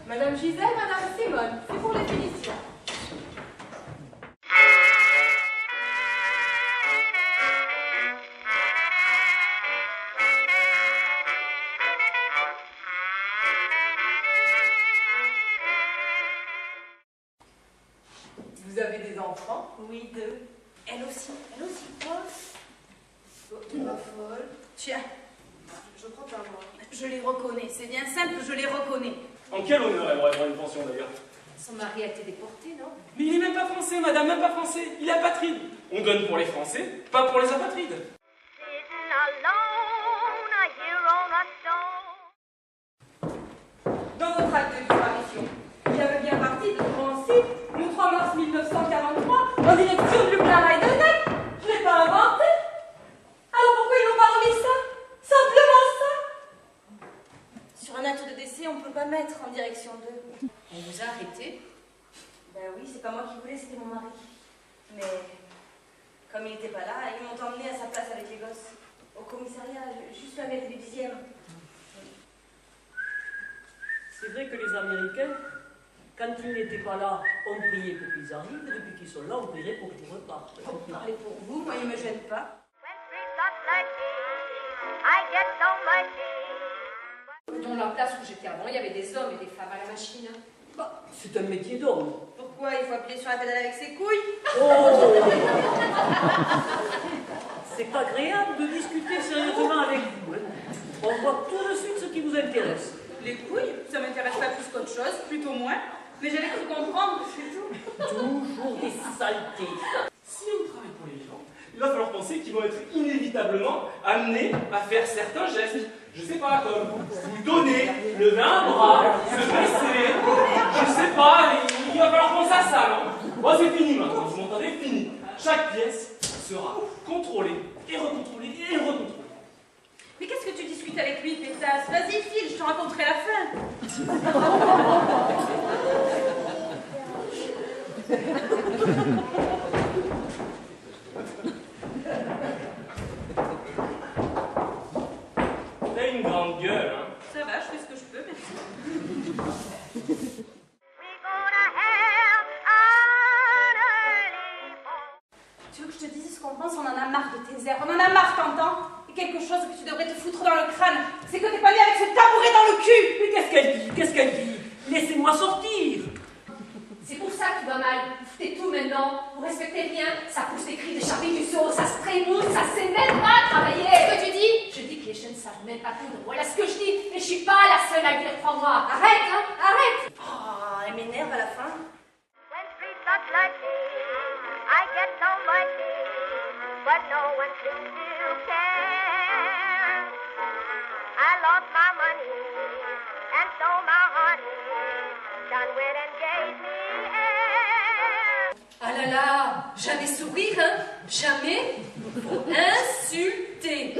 Madame Gisèle, Madame Simone, c'est pour les félicitations. Vous avez des enfants? Oui, 2. Elle aussi. Oh, tu m'as folle. Tiens, Je crois pas, moi. je les reconnais. C'est bien simple, je les reconnais. En quel honneur elle aurait droit à une pension d'ailleurs? Son mari a été déporté, non? Mais il est même pas français, madame, même pas français. Il est apatride. On donne pour les Français, pas pour les apatrides. Dans votre acte de disparition, il y avait bien parti de Drancy, le 3 mars 1943, en direction de Lublin-Heidenheim. Je ne l'ai pas inventé. Alors pourquoi ils n'ont pas remis ça? Simplement ça. Sur un acte de décès, on ne peut pas mettre en direction d'eux. On vous a arrêté? Ben oui, c'est pas moi qui voulais, c'était mon mari. Mais comme il n'était pas là, ils m'ont emmené à sa place avec les gosses. Au commissariat, juste la mairie du 10e. C'est vrai que les Américains, quand ils n'étaient pas là, on priait pour qu'ils arrivent, et depuis qu'ils sont là, on prierait pour qu'ils repartent. Parlez pour vous, moi il me gêne pas. Dans la place où j'étais avant, il y avait des hommes et des femmes à la machine. Bah, c'est un métier d'homme. Pourquoi il faut appuyer sur la pédale avec ses couilles? Oh c'est pas agréable de discuter sérieusement avec vous. Hein. On voit tout de suite ce qui vous intéresse. Les couilles, ça m'intéresse pas plus qu'autre chose, plutôt moins. Mais j'avais cru comprendre, c'est tout. Toujours des saletés. Si on travaille pour les gens, il va falloir penser qu'ils vont être inévitablement amenés à faire certains gestes. Je sais pas, comme vous donner, lever un bras, se baisser, je sais pas, il va falloir penser à ça, non? Bon, c'est fini maintenant, vous m'entendez? Fini. Chaque pièce sera contrôlée et recontrôlée et recontrôlée. Mais qu'est-ce que tu discutes avec lui, pétasse? Vas-y, file, je te raconterai la fin. T'as une grande gueule, hein? Ça va, je fais ce que je peux, merci. Tu veux que je te dise ce qu'on pense? On en a marre de tes airs. On en a marre, t'entends? Et quelque chose que tu devrais te foutre dans le crâne, c'est que t'es pas né avec ce tabouret dans le cul. Mais qu'est-ce qu'elle dit? Qu'est-ce qu'elle dit? Laissez-moi sortir. C'est pour ça que tu vas mal. Vous foutez tout maintenant. Vous respectez rien. Ça pousse des cris, des charpilles du seau, ça se trémousse, ça sait même pas travailler. Qu'est-ce que tu dis? Je dis que les jeunes savent même pas coudre. Voilà ce que je dis. Et je suis pas la seule à le dire, crois-moi. Arrête, hein, arrête. Oh, elle m'énerve à la fin. Ah là là, jamais sourire, hein? Jamais. Faut insulter.